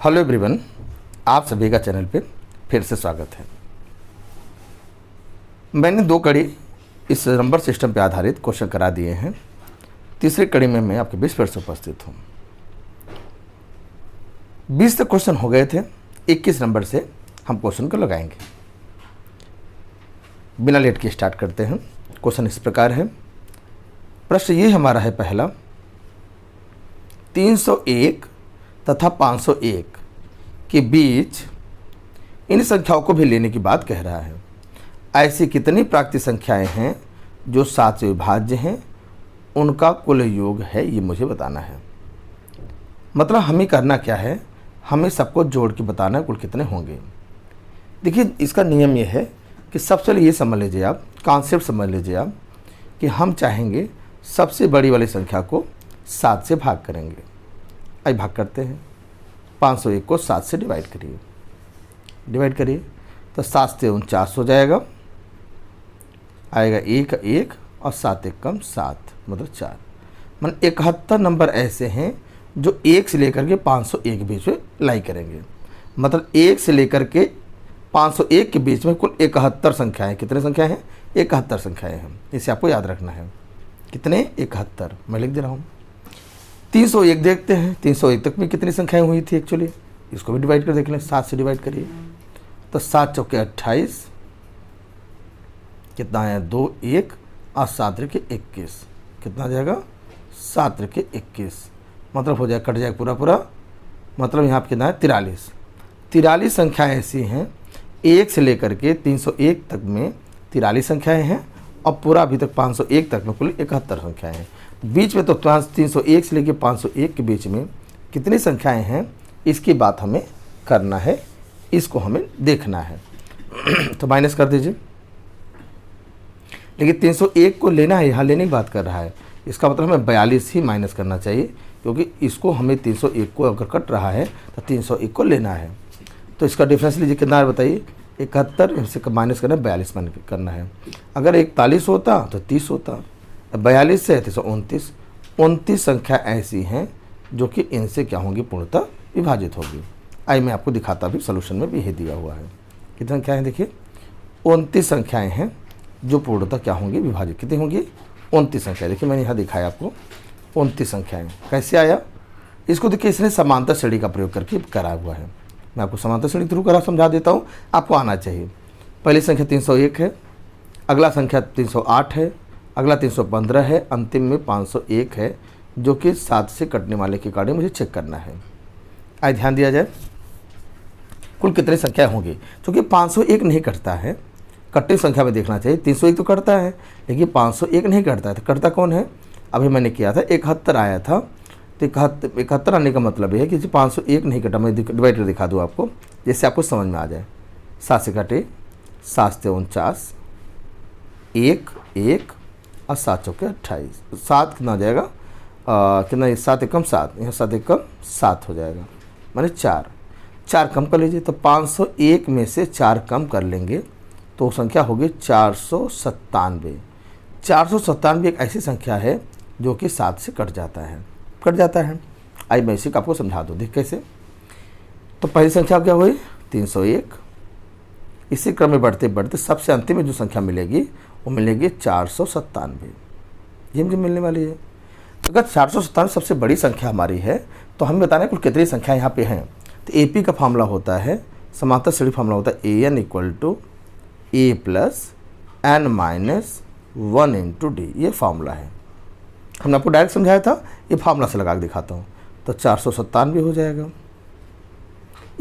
Hello everyone, आप सभी का चैनल पे फिर से स्वागत है। मैंने 2 कड़ी इस नंबर सिस्टम पे आधारित क्वेश्चन करा दिए हैं। तीसरी कड़ी में मैं आपके बीच फिर से उपस्थित हूँ। 20 तक क्वेश्चन हो गए थे। 21 नंबर से हम क्वेश्चन को लगाएंगे। बिना लेट के स्टार्ट करते हैं। क्वेश्चन इस प्रकार है। प्रश्न ये हमारा है पहला, 301 तथा 501 के बीच इन संख्याओं को भी लेने की बात कह रहा है। ऐसी कितनी प्राकृतिक संख्याएं हैं जो 7 से विभाज्य हैं, उनका कुल योग है, ये मुझे बताना है। मतलब हमें करना क्या है, हमें सबको जोड़ के बताना है कुल कितने होंगे। देखिए, इसका नियम ये है कि सबसे पहले ये समझ लीजिए आप, कॉन्सेप्ट समझ लीजिए आप कि हम चाहेंगे सबसे बड़ी वाली संख्या को 7 से भाग करेंगे। आइए भाग करते हैं। 501 को 7 से डिवाइड करिए तो 7 से 49 हो जाएगा, आएगा 1 1 और 7 1 कम 7 मतलब 4। मतलब 71 नंबर ऐसे हैं जो 1 से लेकर के 501 के बीच में लाई करेंगे। मतलब 1 से लेकर के 501 के बीच में कुल 71 संख्याएँ। कितने संख्याएँ हैं? 71 संख्याएँ हैं। इसे आपको याद रखना है। कितने? 71। मैं लिख दे रहा हूँ। 301 देखते हैं। 301 तक में कितनी संख्याएं हुई थी एक्चुअली, इसको भी डिवाइड कर देख लें। 7 से डिवाइड करिए तो 7 चौके 28, कितना आया 2 1 और 7 त्रिके 21, कितना आ जाएगा 7 त्रिके 21, मतलब हो जाएगा, कट जाएगा पूरा पूरा। मतलब यहाँ पर कितना है 43। 43 संख्याएँ ऐसी हैं 1 से लेकर के 301 तक में 43 संख्याएँ हैं और पूरा अभी तक 501 तक में कुल 71 संख्याएँ हैं। बीच में तो 301 से लेकर 501 के बीच में कितनी संख्याएं हैं, इसकी बात हमें करना है, इसको हमें देखना है। तो माइनस कर दीजिए। लेकिन 301 को लेना है, यहाँ लेने की बात कर रहा है। इसका मतलब हमें 42 ही माइनस करना चाहिए, क्योंकि इसको हमें 301 को अगर कट रहा है तो 301 को लेना है। तो इसका डिफरेंस लीजिए, कितना है बताइए। 71 इनसे माइनस करना है, 42 माइनस करना है। अगर 41 होता तो 30 होता, 42 से 329। 29 संख्या ऐसी हैं जो कि इनसे क्या होंगी, पूर्णतः विभाजित होगी। आइए मैं आपको दिखाता भी, सोल्यूशन में भी यही दिया हुआ है। कितनी संख्याएँ देखिए, 29 संख्याएँ हैं जो पूर्णतः क्या होंगी, विभाजित। कितनी होंगी? 29 संख्या। देखिए मैंने यहाँ दिखाया आपको 29 संख्याएँ। कैसे आया इसको देखिए, इसने समांतर श्रेणी का प्रयोग करके करा हुआ है। मैं आपको समांतर श्रेणी थ्रू करा समझा देता हूँ, आपको आना चाहिए। पहली संख्या 301 है, अगला संख्या 308 है, अगला 315 है, अंतिम में 501 है, जो कि 7 से कटने वाले के कारण मुझे चेक करना है। आइए ध्यान दिया जाए कुल कितनी संख्या होंगी। क्योंकि 501 नहीं कटता है, कटती संख्या में देखना चाहिए। 301 तो कटता है, लेकिन 501 नहीं कटता है। तो कटता कौन है? अभी मैंने किया था 71 आया था, तो 71 आने का मतलब ये है कि 501 नहीं कटा। मैं डिवाइड कर दिखा दूँ आपको, जिससे आपको समझ में आ जाए। 7 से कटे, 7 से 49, 1 1 और 7 चौके 28। 7 कितना हो जाएगा, कितना, 7 एकम 7, यहाँ 7 एकम 7 हो जाएगा, माने 4 कम कर लीजिए। तो 501 में से 4 कम कर लेंगे तो संख्या होगी 497। 497 एक ऐसी संख्या है जो कि 7 से कट जाता है। आइए मैं इसी को आपको समझा दूँ, देख कैसे। तो पहली संख्या क्या हुई 301। इसी क्रम में बढ़ते बढ़ते सबसे अंतिम में जो संख्या मिलेगी वो मिलेगी 497। ये मुझे मिलने वाली है। अगर 497 सबसे बड़ी संख्या हमारी है तो हमें बताना है कुल कितनी संख्या यहाँ पे हैं। तो AP का फार्मूला होता है, समांतर श्रेणी फार्मूला होता है AN = A + N - 1 × D। ये फार्मूला है, हमने आपको डायरेक्ट समझाया था, ये फार्मूला से लगा के दिखाता हूँ। तो 497 हो जाएगा।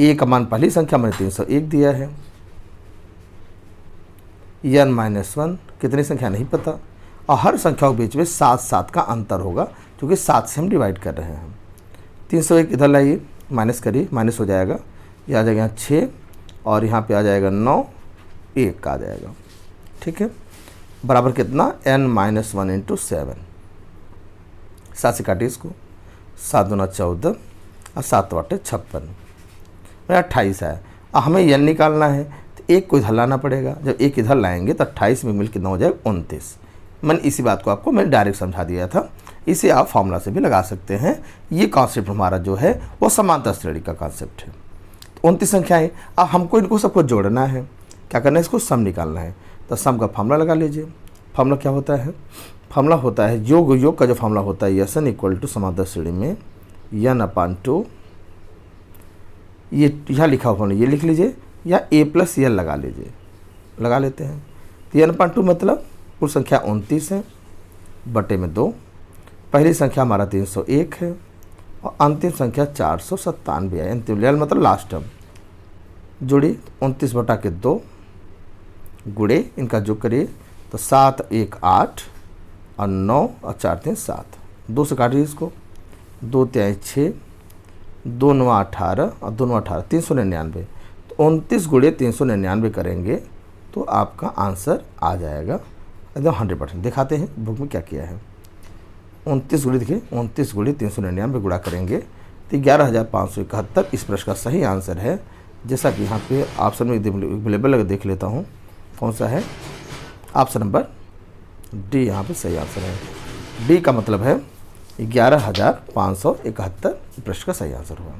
A का मान पहली संख्या मैंने 301 दिया है। N - 1 कितनी संख्या नहीं पता, और हर संख्या के बीच में 7 का अंतर होगा, क्योंकि 7 से हम डिवाइड कर रहे हैं। 301 इधर लाइए, माइनस करिए, माइनस हो जाएगा, ये आ जाएगा यहाँ 6 और यहाँ पे आ जाएगा 9, 1 का आ जाएगा। ठीक है, बराबर कितना, N - 1 × 7। 7 से काटिए इसको, 7 दूना 14 और 7 8 56, 28 है। अब हमें N निकालना है, तो 1 को इधर लाना पड़ेगा। जब 1 इधर लाएंगे तो 28 में मिल कितना हो जाएगा 29। मैंने इसी बात को आपको मैंने डायरेक्ट समझा दिया था, इसे आप फॉर्मूला से भी लगा सकते हैं। ये कॉन्सेप्ट हमारा जो है वो समांतर श्रेणी का कॉन्सेप्ट है। 29 संख्याएं, अब हमको इनको सबको जोड़ना है। क्या करना है, इसको सम निकालना है। तो सम का फार्मूला लगा लीजिए। फार्मूला क्या होता है, फार्मूला होता है योग का जो फार्मूला होता है यस एन इक्वल टू समांतर श्रेणी में n/2, ये यहाँ लिखा हुआ फार्मूला ये लिख लीजिए, या a+l लगा लीजिए, लगा लेते हैं। तो n/2 मतलब कुल संख्या 29 है बटे में 2। पहली संख्या हमारा 301 है और अंतिम संख्या 497 है। l मतलब लास्ट टर्म जुड़ी 29 बटा के 2 गुड़े इनका जो करिए तो 7 1 8 और 9 और 4 3 7, 2 से काटिए इसको, 2 3 6, 2 9 18 और 2 9 18 399। तो 29 गुड़े 399 करेंगे तो आपका आंसर आ जाएगा एकदम 100%। दिखाते हैं बुक में क्या किया है। 29 गुड़े देखिए, 29 गुड़े 399 गुणा करेंगे तो 11,571 इस प्रश्न का सही आंसर है। जैसा कि यहाँ पे ऑप्शन में अवेलेबल देख लेता हूँ कौन सा है, ऑप्शन नंबर डी यहाँ पे सही आंसर है। डी का मतलब है 11,571 प्रश्न का सही आंसर हुआ।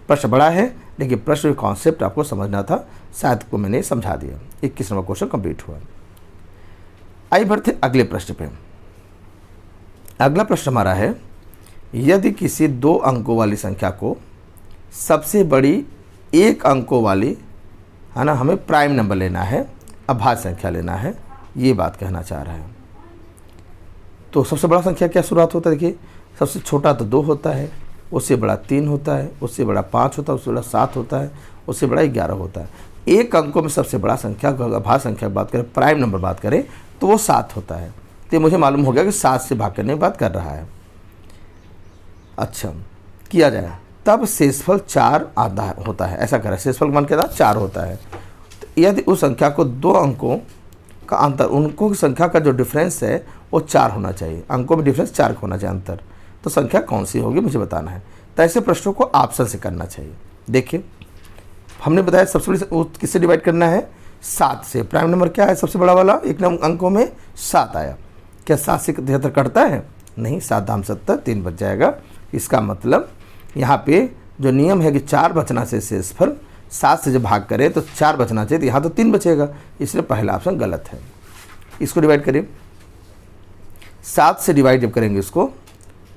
प्रश्न बड़ा है लेकिन प्रश्न का कॉन्सेप्ट आपको समझना था, शायद को मैंने समझा दिया। 21 नंबर क्वेश्चन कंप्लीट हुआ। आइए बढ़ते अगले प्रश्न पे। अगला प्रश्न हमारा है, यदि किसी 2 अंकों वाली संख्या को सबसे बड़ी 1 अंकों वाली है ना, हमें प्राइम नंबर लेना है, अभाज्य संख्या लेना है, ये बात कहना चाह रहा है। तो सबसे बड़ा संख्या क्या शुरुआत होता है, देखिए सबसे छोटा तो 2 होता है, उससे बड़ा 3 होता है, उससे बड़ा 5 होता है, उससे बड़ा 7 होता है, उससे बड़ा 11 होता है। 1 अंकों में सबसे बड़ा संख्या अभाज्य संख्या की बात करें, प्राइम नंबर बात करें तो वो 7 होता है। तो मुझे मालूम हो गया कि 7 से भाग करने की बात कर रहा है। अच्छा किया जाए तब शेषफल 4 आधा होता है, ऐसा करें, शेषफल मान के 4 होता है। तो यदि उस संख्या को 2 अंकों का अंतर, उनको की संख्या का जो डिफरेंस है वो 4 होना चाहिए, अंकों में डिफरेंस 4 होना चाहिए अंतर, तो संख्या कौन सी होगी मुझे बताना है। तो ऐसे प्रश्नों को ऑप्शन से करना चाहिए। देखिए हमने बताया सबसे बड़ी किससे डिवाइड करना है, 7 से। प्राइम नंबर क्या है सबसे बड़ा वाला, 1 अंकों में 7 आया। क्या 7 से 73 कटता है, नहीं, 7 दाम 70, 3 बच जाएगा। इसका मतलब यहाँ पे जो नियम है कि 4 बचना से शेषफल 7 से जब भाग करें तो 4 बचना चाहिए, तो यहाँ तो 3 बचेगा, इसलिए पहला ऑप्शन गलत है। इसको डिवाइड करिए, 7 से डिवाइड जब करेंगे इसको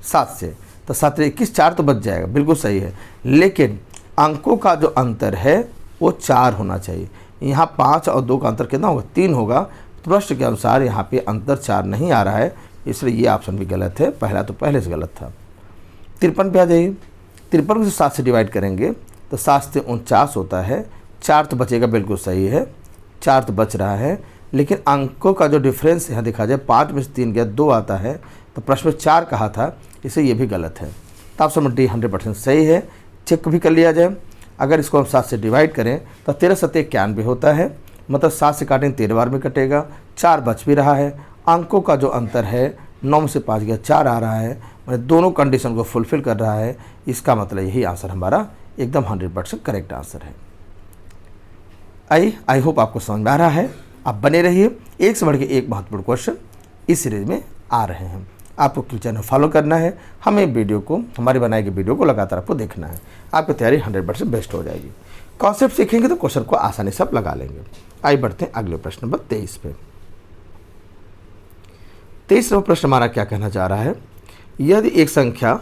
7 से तो 7 21, 4 तो बच जाएगा, बिल्कुल सही है। लेकिन अंकों का जो अंतर है वो 4 होना चाहिए। यहाँ 5 और 2 का अंतर कितना होगा, 3 होगा। तो प्रश्न के अनुसार यहाँ पे अंतर 4 नहीं आ रहा है, इसलिए ये ऑप्शन भी गलत है। पहला तो पहले से गलत था। 53 पे आ जाइए। 53 को 7 से डिवाइड करेंगे तो 7 से 49 होता है, 4 तो बचेगा, बिल्कुल सही है, 4 तो बच रहा है। लेकिन अंकों का जो डिफरेंस यहाँ देखा जाए 5 में से 3 गया 2 आता है, तो प्रश्न में 4 कहा था, इसे ये भी गलत है। तो ऑप्शन नंबर डी 100% सही है। चेक भी कर लिया जाए, अगर इसको हम 7 से डिवाइड करें तो 13 7 91 होता है, मतलब 7 से काटेंगे 13 बार में कटेगा, 4 बच भी रहा है। अंकों का जो अंतर है 9 में से 5 गया 4 आ रहा है, मतलब दोनों कंडीशन को फुलफिल कर रहा है। इसका मतलब यही आंसर हमारा एकदम 100% करेक्ट आंसर है। आई होप आपको समझ में आ रहा है। आप बने रहिए, एक से बढ़ के एक महत्वपूर्ण क्वेश्चन इस सीरीज में आ रहे हैं। आपको चैनल फॉलो करना है, हमें वीडियो को, हमारी बनाई गई वीडियो को लगातार आपको देखना है, आपकी तैयारी 100% बेस्ट हो जाएगी। कॉन्सेप्ट सीखेंगे तो क्वेश्चन को आसानी से आप लगा लेंगे। आइए बढ़ते हैं अगले प्रश्न नंबर 23 पे। 23 नंबर प्रश्न हमारा क्या कहना चाह रहा है, यदि एक संख्या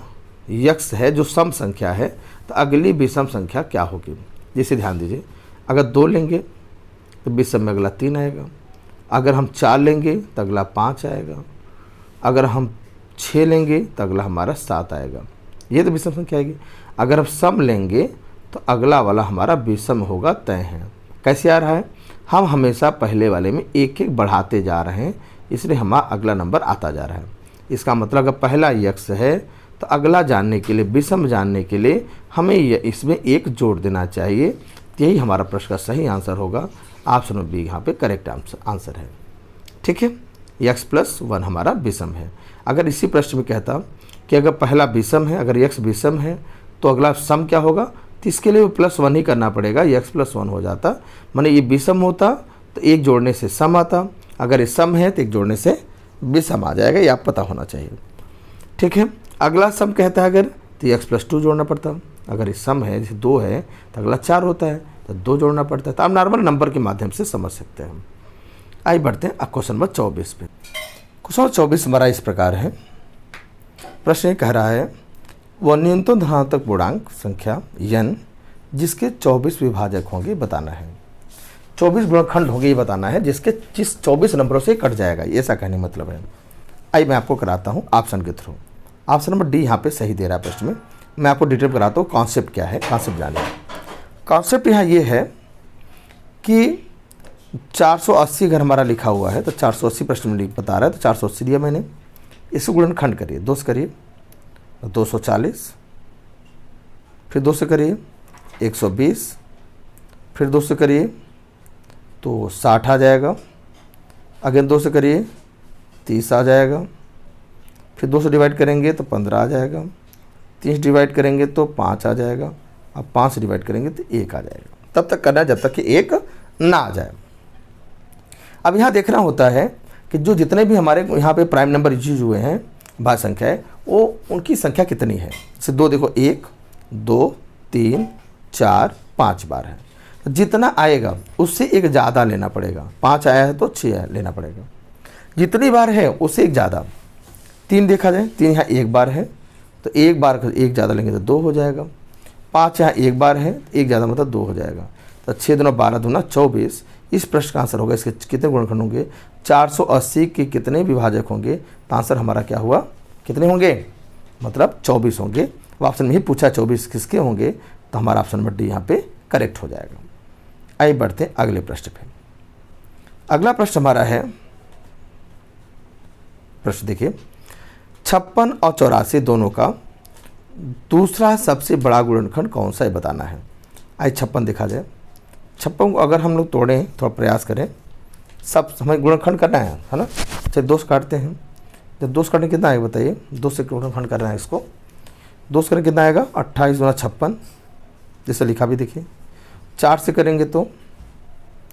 यक्स है जो सम संख्या है तो अगली विषम संख्या क्या होगी। जैसे ध्यान दीजिए, अगर 2 लेंगे तो विषम में अगला 3 आएगा, अगर हम 4 लेंगे तो अगला 5 आएगा, अगर हम 6 लेंगे तो अगला हमारा 7 आएगा। ये तो विषम संख्या आएगी। अगर हम सम लेंगे तो अगला वाला हमारा विषम होगा, तय है। कैसे आ रहा है, हम हमेशा पहले वाले में एक एक बढ़ाते जा रहे हैं, इसलिए हमारा अगला नंबर आता जा रहा है। इसका मतलब अगर पहला यक्स है तो अगला जानने के लिए, विषम जानने के लिए हमें इसमें 1 जोड़ देना चाहिए। यही हमारा प्रश्न का सही आंसर होगा। ऑप्शन बी यहाँ पे करेक्ट आंसर है। ठीक है, x+1 हमारा विषम है। अगर इसी प्रश्न में कहता कि अगर पहला विषम है, अगर x विषम है तो अगला सम क्या होगा, तो इसके लिए +1 ही करना पड़ेगा, x+1 हो जाता। माने ये विषम होता तो 1 जोड़ने से सम आता, अगर ये सम है तो 1 जोड़ने से विषम आ जाएगा, ये आप पता होना चाहिए। ठीक है। अगला सम कहता है अगर तो एक्स प्लस 2 जोड़ना पड़ता। अगर इस सम है जैसे 2 है तो अगला 4 होता है तो 2 जोड़ना पड़ता है। तो आप नॉर्मल नंबर के माध्यम से समझ सकते हैं। आइए बढ़ते हैं अब क्वेश्चन नंबर 24 पे। क्वेश्चन नंबर 24 हमारा इस प्रकार है। प्रश्न कह रहा है वह न्यूनतम धनात्मक पूर्णांक संख्या n जिसके 24 विभाजक होंगे बताना है। 24 गुणनखंड होंगे ये बताना है जिस 24 नंबरों से कट जाएगा, ये ऐसा कहने मतलब है। आइए मैं आपको कराता हूँ ऑप्शन के थ्रू। ऑप्शन नंबर डी यहाँ पे सही दे रहा है प्रश्न में। मैं आपको डिटेल कराता हूँ कॉन्सेप्ट क्या है, कॉन्सेप्ट जानिए। कॉन्सेप्ट यहाँ ये है कि 480 अगर हमारा लिखा हुआ है तो 480 प्रश्न में बता रहा है तो 480 दिया मैंने। इसको गुणनखंड करिए, 2 से करिए 240, फिर 2 से करिए 120, फिर 2 से करिए तो 60 आ जाएगा। अगेन 2 से करिए 30 आ जाएगा। फिर 2 से डिवाइड करेंगे तो 15 आ जाएगा। 30 डिवाइड करेंगे तो 5 आ जाएगा। अब 5 से डिवाइड करेंगे तो 1 आ जाएगा। तब तक करना है जब तक कि 1 ना आ जाए। अब यहाँ देखना होता है कि जो जितने भी हमारे यहाँ पे प्राइम नंबर यूज हुए हैं भाज्य संख्या है वो उनकी संख्या कितनी है। जैसे 2 देखो 1 2 3 4 5 बार है। जितना आएगा उससे एक ज़्यादा लेना पड़ेगा। 5 आया है तो 6 लेना पड़ेगा। जितनी बार है उससे एक ज़्यादा। 3 देखा जाए 3 यहाँ 1 बार है तो 1 बार का 1 ज़्यादा लेंगे तो 2 हो जाएगा। 5 यहाँ 1 बार है 1 ज़्यादा मतलब 2 हो जाएगा। तो 6 दूना 12 दूना 24। इस प्रश्न का आंसर होगा इसके कितने गुणनखंड होंगे, 480 के कितने विभाजक होंगे। तो आंसर हमारा क्या हुआ, कितने होंगे मतलब 24 होंगे। अब ऑप्शन में ही पूछा 24 किसके होंगे तो हमारा ऑप्शन नंबर डी यहाँ पे करेक्ट हो जाएगा। आइए बढ़ते हैं अगले प्रश्न पे। अगला प्रश्न हमारा है, प्रश्न देखिए 56 और 84 दोनों का दूसरा सबसे बड़ा गुणनखंड कौन सा है बताना है। आइए 56 देखा जाए। 56 को अगर हम लोग तोड़ें, थोड़ा प्रयास करें, सब हमें गुणनखंड करना है ना। चलिए 2 से काटते हैं। जब 2 से काटने कितना आएगा बताइए, 2 से गुणनखंड करना है इसको। 2 से करें कितना आएगा 28 दूना 56, जैसे लिखा भी देखिए। 4 से करेंगे तो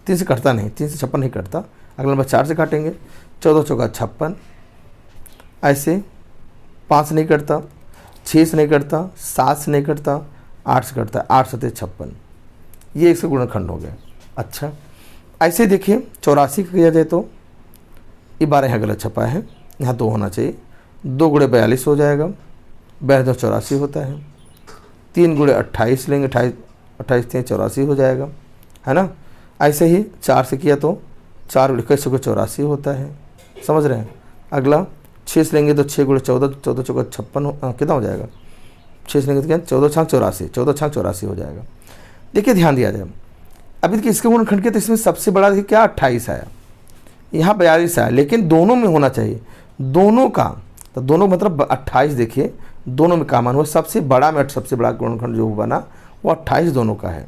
3 से कटता नहीं, 3 से 56 नहीं कटता। अगला नंबर 4 से काटेंगे 14 चौका 56। ऐसे 5 से नहीं कटता, 6 से नहीं कटता, 7 से नहीं कटता, 8 से कटता है। 8 सते 56, ये इसका गुणनखंड हो गया। अच्छा ऐसे देखिए 84 का किया जाए तो ये 12 यहाँ गलत छपा है, यहाँ 2 होना चाहिए। 2 गुणे 42 हो जाएगा, 42 84 होता है। 3 गुणे 28 लेंगे, 28 3 84 हो जाएगा, है ना। ऐसे ही 4 से किया तो 4 गुणे 21 84 होता है, समझ रहे हैं। अगला 6 से लेंगे तो 6 गुणे 14 14 चौका 56 कितना हो जाएगा। 6 से लेंगे तो क्या 14 छाक 84, 14 छाक 84 हो जाएगा। देखिए ध्यान दिया जाए, अभी देखिए इसके गुणनखंड के तो इसमें सबसे बड़ा देखिए क्या 28 आया, यहाँ 42 आया, लेकिन दोनों में होना चाहिए दोनों का। तो दोनों मतलब 28 देखिए दोनों में कॉमन हुआ। सबसे बड़ा सबसे बड़ा गुणनखंड जो बना वो 28 दोनों का है।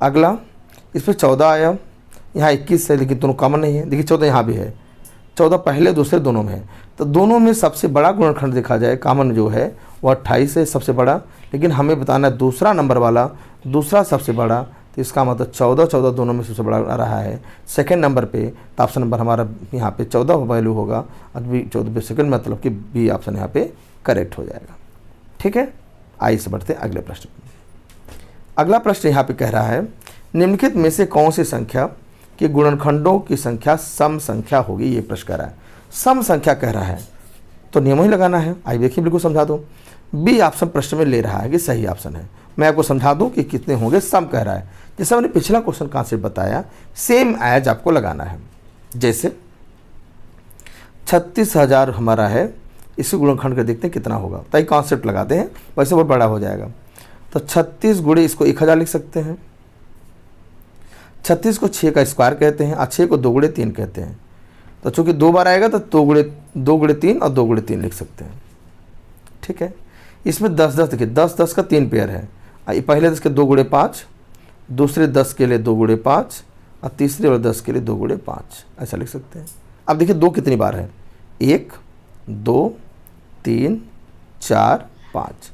अगला इस पर 14 आया, यहाँ 21 है लेकिन दोनों कॉमन नहीं है। देखिए 14 यहाँ भी है, 14 पहले दूसरे दोनों में है। तो दोनों में सबसे बड़ा गुणनखंड देखा जाए कॉमन जो है वो 28 है सबसे बड़ा, लेकिन हमें बताना है दूसरा नंबर वाला दूसरा सबसे बड़ा। तो इसका मतलब 14 14 दोनों में सबसे बड़ा रहा है सेकंड नंबर पे। तो ऑप्शन नंबर हमारा यहाँ पे 14 वैल्यू होगा और बी 14 पे सेकंड, मतलब कि बी ऑप्शन यहाँ पे करेक्ट हो जाएगा। ठीक है, आइए से बढ़ते हैं अगले प्रश्न। अगला प्रश्न यहाँ पे कह रहा है निम्नलिखित में से कौन सी संख्या कि गुणनखंडों की संख्या सम संख्या होगी। ये प्रश्न कह रहा है, सम संख्या कह रहा है तो नियम ही लगाना है। आइए देखिए बिल्कुल समझा दूँ। बी ऑप्शन प्रश्न में ले रहा है कि सही ऑप्शन है। मैं आपको समझा दूं कि कितने होंगे, सम कह रहा है। जैसे मैंने पिछला क्वेश्चन कॉन्सेप्ट बताया सेम एज आपको लगाना है। जैसे 36,000 हमारा है, इसी गुणनखंड कर देखते हैं कितना होगा। तो कॉन्सेप्ट लगाते हैं, वैसे बहुत बड़ा हो जाएगा। तो 36 गुणे इसको 1000 लिख सकते हैं। 36 को 6 का स्क्वायर कहते हैं और 6 को 2 गुणे 3 कहते हैं। तो चूंकि 2 बार आएगा तो 2 गुणे 3 और 2 गुणे 3 लिख सकते हैं। ठीक है, इसमें 10 10 देखिए 10 10 का 3 पेयर है। पहले 10 के 2 गुणे 5, दूसरे 10 के लिए 2 गुणे 5 और तीसरे और 10 के लिए 2 गुणे 5, ऐसा लिख सकते हैं। अब देखिए 2 कितनी बार है, 1 2 3 4 5,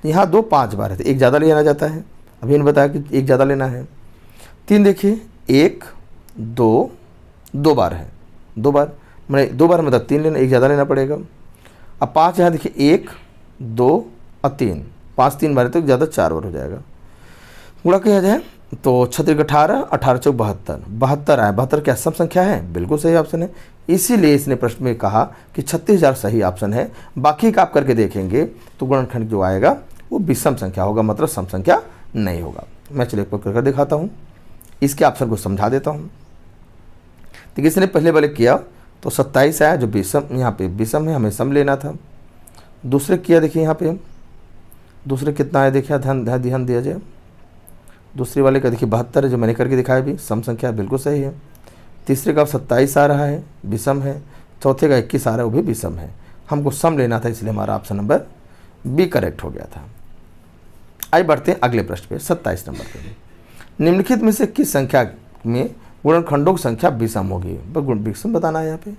यहाँ 2 5 बार है तो एक ज़्यादा लेना जाता है। अभी इन्होंने बताया कि एक ज़्यादा लेना है। 3 देखिए 1 2 2 बार है, 2 बार मैंने 2 बार मतलब 3 लेना, एक ज़्यादा लेना पड़ेगा। अब 5 यहाँ देखिए 1 2 और 3, 5 3 बार तक ज़्यादा 4 बार हो जाएगा। गुणा किया जाए तो 36 18, 18 चौक 72, 72 आया। 72 क्या सम संख्या है? बिल्कुल सही ऑप्शन है। इसीलिए इसने प्रश्न में कहा कि 36,000 सही ऑप्शन है। बाकी का आप करके देखेंगे तो गुणनखंड जो आएगा वो विषम संख्या होगा, मतलब सम संख्या नहीं होगा। मैं चलिए करके दिखाता हूँ, इसके ऑप्शन को समझा देता हूँ। देखिए इसने पहले वाले किया तो 27 आया जो विषम, यहाँ पे विषम है, हमें सम लेना था। दूसरे किया देखिए यहाँ पे दूसरे कितना है देखिए, ध्यान दिया जाए। दूसरे वाले का देखिए 72 है जो मैंने करके दिखाया भी, सम संख्या बिल्कुल सही है। तीसरे का 27 आ रहा है, विषम है। चौथे का 21 आ रहा है, वो भी विषम है। हमको सम लेना था, इसलिए हमारा ऑप्शन नंबर बी करेक्ट हो गया था। आइए बढ़ते हैं अगले प्रश्न पे, 27 नंबर पे। निम्नलिखित में से किस संख्या में गुणनखंडों की संख्या विषम होगी? विषम बताना है यहाँ पे।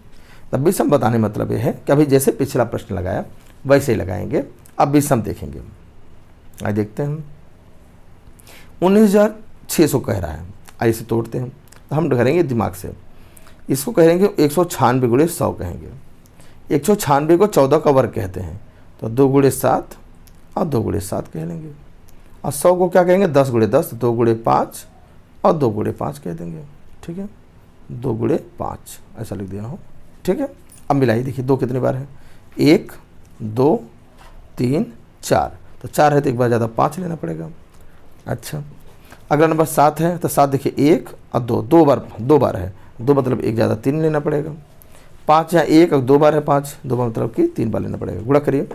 तब विषम बताने मतलब ये है कि अभी जैसे पिछला प्रश्न लगाया वैसे ही लगाएंगे। अब विषम देखेंगे, आइए देखते हैं। 19,600 कह रहा है, आइए इसे तोड़ते हैं। तो हम करेंगे दिमाग से, इसको कहेंगे 196 गुणे 100 कहेंगे। 196 को 14 का वर्ग कहते हैं, तो 2 गुणे 7 और 2 गुणे 7 कह लेंगे। और 100 को क्या कहेंगे? 10 गुणे 10, 2 गुणे 5 और 2 गुणे 5 कह देंगे। ठीक है, 2 गुणे 5 ऐसा लिख दिया हो। ठीक है, अब मिलाइए, देखिए 2 कितने बार है? 1 2 3 4, तो 4 है तो एक बार ज़्यादा 5 लेना पड़ेगा। अच्छा, अगला नंबर 7 है, तो 7 देखिए 1 और 2, 2 बार है, 2 मतलब एक ज़्यादा 3 लेना पड़ेगा। 5 यहाँ 1 और 2 बार है, 5 2 बार मतलब कि 3 बार लेना पड़ेगा। गुणा करिए,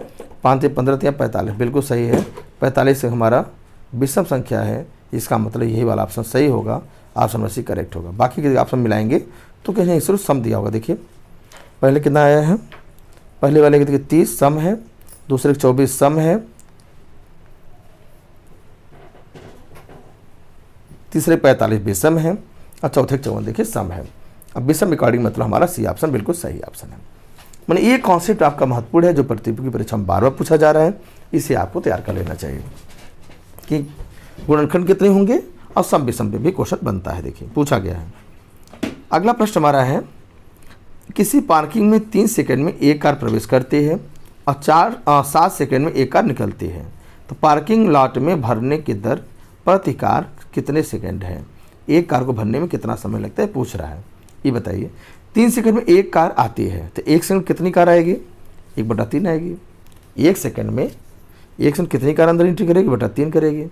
5 15 3 45, बिल्कुल सही है। 45 से हमारा विषम संख्या है, इसका मतलब यही वाला ऑप्शन सही होगा, ऑप्शन नंबर सी करेक्ट होगा। बाकी के ऑप्शन मिलाएंगे तो कहीं सिर्फ सम दिया होगा। देखिए पहले कितना आया है? पहले वाले के देखिए 30 सम है, दूसरे 24 सम है, तीसरे 45 विषम है और चौथे 54 देखिए सम है। अब विषम अकॉर्डिंग मतलब हमारा सी ऑप्शन बिल्कुल सही ऑप्शन है। मैंने ये कॉन्सेप्ट आपका महत्वपूर्ण है जो प्रतियोगी की परीक्षा में बार बार पूछा जा रहा है, इसे आपको तैयार कर लेना चाहिए कि गुणनखंड कितने होंगे और सम विषम पे भी क्वेश्चन बनता है। देखिए पूछा गया है। अगला प्रश्न हमारा है, किसी पार्किंग में 3 सेकंड में एक कार प्रवेश करती है और 7 सेकंड में एक कार निकलती है, तो पार्किंग लॉट में भरने की दर प्रति कार कितने सेकंड है? एक कार को भरने में कितना समय लगता है पूछ रहा है, ये बताइए। 3 सेकंड में एक कार आती है, तो 1 सेकंड कितनी कार आएगी? 1/3 आएगी। 1 सेकंड में 1 सेकंड कितनी कार अंदर एंट्री करेगी? 3 करेगी।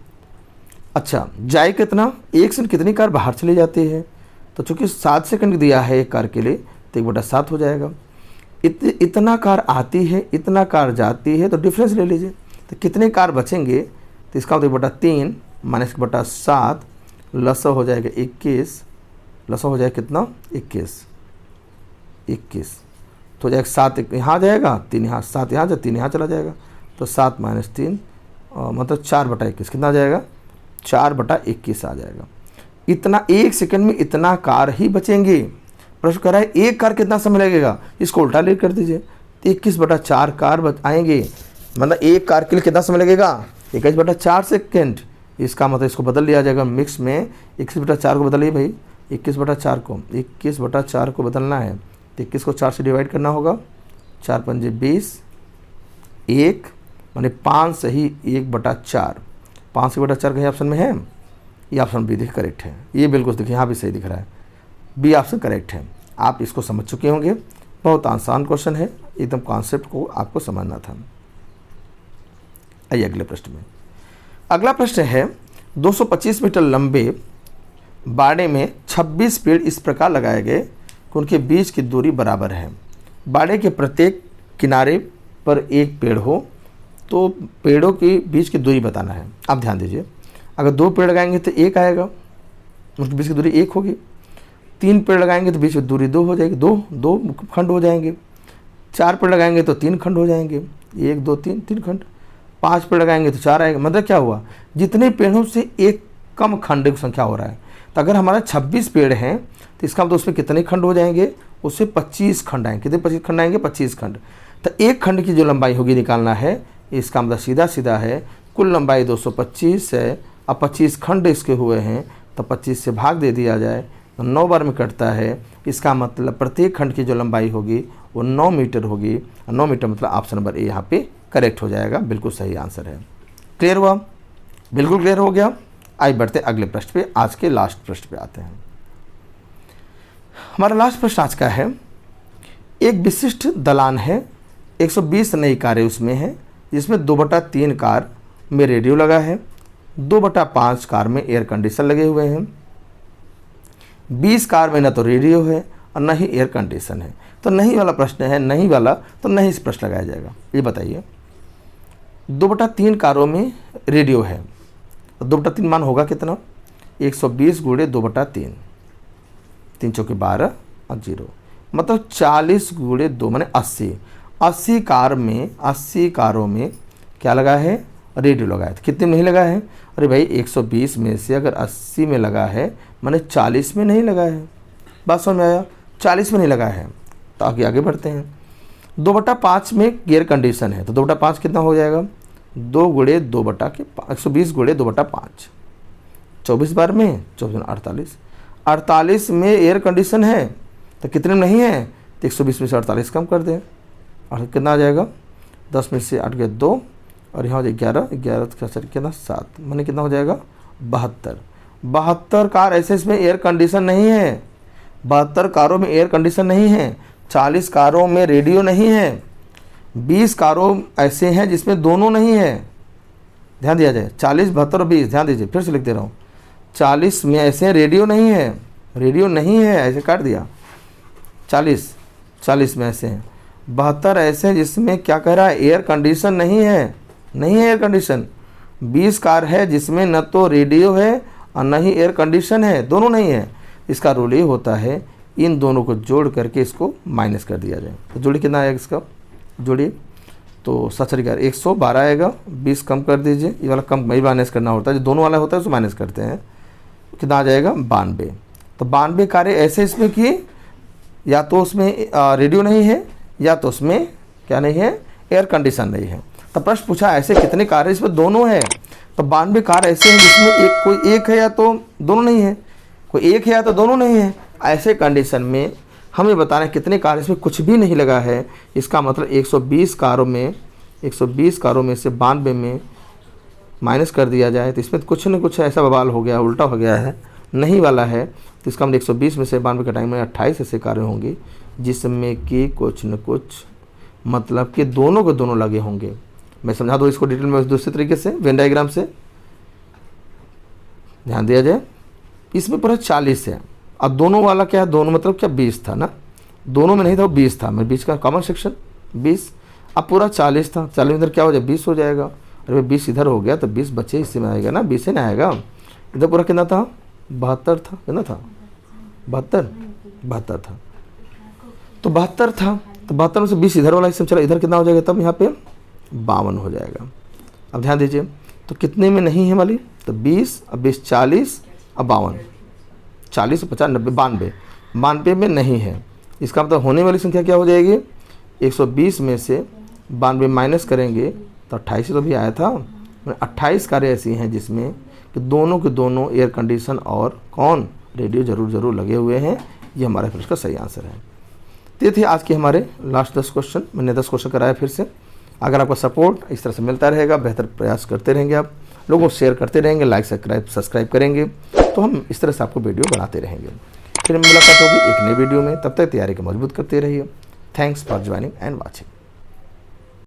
अच्छा, जाए कितना? 1 सेकंड कितनी कार बाहर चली जाती है? तो चूँकि 7 सेकंड दिया है एक कार के लिए, तो 1/7 हो जाएगा। इतना कार आती है, इतना कार जाती है, तो डिफरेंस ले लीजिए, तो कितने कार बचेंगे? तो इसका मतलब 1/3 माइनस 1/7, लसा हो जाएगा 21, लसा हो जाएगा कितना? 21 तो हो जाएगा 7 यहाँ आ जाएगा, 3 यहाँ, 7 यहाँ, 3 यहाँ चला जाएगा, तो 7 - 3 मतलब 4/21 कितना आ जाएगा? 4/21 आ जाएगा। इतना 1 सेकंड में इतना कार ही बचेंगे। प्रश्न कर रहा है एक कार कितना समय लगेगा? इसको उल्टा लेट कर दीजिए, 21/4 कार आएंगे, मतलब एक कार के लिए कितना समय लगेगा? 21/4 सेकेंड। इसका मतलब इसको बदल लिया जाएगा मिक्स में, 21/4 को बदलिए भाई, 21/4 को बदलना है, तो 21 को 4 से डिवाइड करना होगा, 4 पंजे 20, 1 माने 5 सही 1/4, 5 से 1/4 कहीं ऑप्शन में है? ये ऑप्शन बी देखिए करेक्ट है, ये बिल्कुल देखिए यहाँ भी सही दिख रहा है, बी ऑप्शन करेक्ट है। आप इसको समझ चुके होंगे, बहुत आसान क्वेश्चन है, एकदम कॉन्सेप्ट को आपको समझना था। आइए अगले प्रश्न में। अगला प्रश्न है, 225 मीटर लंबे बाड़े में 26 पेड़ इस प्रकार लगाए गए कि उनके बीच की दूरी बराबर है। बाड़े के प्रत्येक किनारे पर एक पेड़ हो, तो पेड़ों के बीच की दूरी बताना है। आप ध्यान दीजिए, अगर 2 पेड़ लगाएंगे तो 1 आएगा, उनके बीच की दूरी 1 होगी। 3 पेड़ लगाएंगे तो बीच में दूरी 2 हो जाएगी, 2 खंड हो जाएंगे। 4 पेड़ लगाएंगे तो 3 खंड हो जाएंगे, 1 2 3 खंड। 5 पेड़ लगाएंगे तो 4 आएगा। मतलब क्या हुआ? जितने पेड़ों से एक कम खंड की संख्या हो रहा है। तो अगर हमारा 26 पेड़ हैं तो इसका मतलब उसमें कितने खंड हो जाएंगे? उससे 25 खंड आएंगे। कितने 25 खंड आएंगे? 25 खंड। तो एक खंड की जो लंबाई होगी निकालना है, इसका मतलब सीधा सीधा है, कुल लंबाई 225 है और 25 खंड इसके हुए हैं, तो 25 से भाग दे दिया जाए तो 9 बार में कटता है। इसका मतलब प्रत्येक खंड की जो लंबाई होगी वो 9 मीटर होगी। 9 मीटर मतलब ऑप्शन नंबर ए यहाँ पे करेक्ट हो जाएगा, बिल्कुल सही आंसर है। क्लियर हुआ? बिल्कुल क्लियर हो गया। आइए बढ़ते अगले प्रश्न पे, आज के लास्ट प्रश्न पे आते हैं। हमारा लास्ट प्रश्न आज का है, एक विशिष्ट दलान है, 120 नई कारें उसमें हैं, जिसमें 2/3 कार में रेडियो लगा है, 2/5 कार में एयर कंडीशन लगे हुए हैं, 20 कार में न तो रेडियो है और न ही एयर कंडीशन है। तो नहीं वाला प्रश्न है, नहीं वाला तो नहीं से प्रश्न लगाया जाएगा। ये बताइए, 2/3 कारों में रेडियो है, तो 2/3 मान होगा कितना? 120 गुणे 2/3, 3 चौके 12 और 0, मतलब 40 गुणे 2 माने 80। 80 कारों में क्या लगा है? रेडियो लगा है। तो कितने में नहीं लगा है? अरे भाई 120 में से अगर 80 में लगा है माने 40 में नहीं लगा है। बात समझ में आया? 40 में नहीं लगा है। तो आगे बढ़ते हैं। 2/5 में एयर कंडीशन है, तो 2/5 कितना हो जाएगा? 2 गुणे 120 गुणे 2/5, 24 बार में 24 48। 48 में एयर कंडीशन है, तो कितने में नहीं है? तो 120 में से 48 कम कर दें और कितना आ जाएगा? 10 में से 8 गए 2 और यहाँ 11 कितना 7, माने कितना हो जाएगा? 72 कार ऐसे इसमें एयर कंडीशन नहीं है। 72 कारों में एयर कंडीशन नहीं है। 40 कारों में रेडियो नहीं है। 20 कारों ऐसे हैं जिसमें दोनों नहीं है। ध्यान दिया जाए, 40, 72 और 20, ध्यान दीजिए, फिर से लिख दे रहा हूँ। 40 में ऐसे हैं रेडियो नहीं है, रेडियो नहीं है, ऐसे काट दिया। 40 में ऐसे हैं। 72 ऐसे हैं जिसमें क्या कह रहा है? एयर कंडीशन नहीं है, नहीं है एयर कंडीशन। 20 कार है जिसमें न तो रेडियो है और न ही एयर कंडीशन है, दोनों नहीं है। इसका रूल ये होता है, इन दोनों को जोड़ करके इसको माइनस कर दिया जाए। तो जोड़िए, कितना आएगा इसका? जोड़िए तो 112 आएगा। 20 कम कर दीजिए, ये वाला कम वही माइनस करना होता है, जो दोनों वाला होता है उसको माइनस करते हैं। कितना आ जाएगा? 92। तो 92 कार्य ऐसे इसमें किए, या तो उसमें रेडियो नहीं है या तो उसमें क्या नहीं है? एयर कंडीशन नहीं है। तो प्रश्न पूछा ऐसे कितने कार है इसमें दोनों है? तो 92 कार ऐसे हैं जिसमें कोई एक है या तो दोनों नहीं है, कोई एक है या तो दोनों नहीं है। ऐसे कंडीशन में हमें बताना है कितने कार इसमें कुछ भी नहीं लगा है। इसका मतलब 120 कारों में से 92 में माइनस कर दिया जाए, तो इसमें कुछ न कुछ ऐसा बवाल हो गया, उल्टा हो गया है, नहीं वाला है। तो इसका मतलब 120 में से 92 के टाइम में 28 ऐसे कारें होंगी जिसमें कि कुछ न कुछ मतलब कि दोनों के दोनों लगे होंगे। मैं समझा दूँ इसको डिटेल में दूसरे तरीके से, वेन डायग्राम से ध्यान दिया जाए। इसमें पूरा 40 है, अब दोनों वाला क्या है? दोनों मतलब क्या? 20 था ना, दोनों में नहीं था, वो 20 था, मैं बीच का कॉमन सेक्शन 20। अब पूरा 40 था, 40 में इधर क्या हो जाए? 20 हो जाएगा। अरे 20 इधर हो गया तो 20 बच्चे हिस्से में आएगा ना, 20 ही ना आएगा। इधर पूरा कितना था? 72 था, कितना था? 72 था। तो 72 था, तो 72 में से 20 इधर वाला हिस्से में चला, इधर कितना हो जाएगा? तब यहाँ पे 52 हो जाएगा। अब ध्यान दीजिए, तो कितने में नहीं है वाली? तो 20 अब 20 40 अब 52, 40 50 90 92 में नहीं है। इसका मतलब होने वाली संख्या क्या हो जाएगी? 120 में से 92 माइनस करेंगे तो 28 तो भी आया था। 28 कारें ऐसी हैं जिसमें कि दोनों के दोनों एयर कंडीशन और कौन? रेडियो जरूर लगे हुए हैं। ये हमारे प्रश्न का सही आंसर है। तो ये थे आज के हमारे लास्ट 10 क्वेश्चन। मैंने 10 क्वेश्चन कराया फिर से। अगर आपका सपोर्ट इस तरह से मिलता रहेगा, बेहतर प्रयास करते रहेंगे, आप लोगों को शेयर करते रहेंगे, लाइक सब्सक्राइब करेंगे, तो हम इस तरह से आपको वीडियो बनाते रहेंगे। फिर मुलाकात होगी एक नई वीडियो में, तब तक तैयारी को मजबूत करते रहिए। Thanks for joining and watching.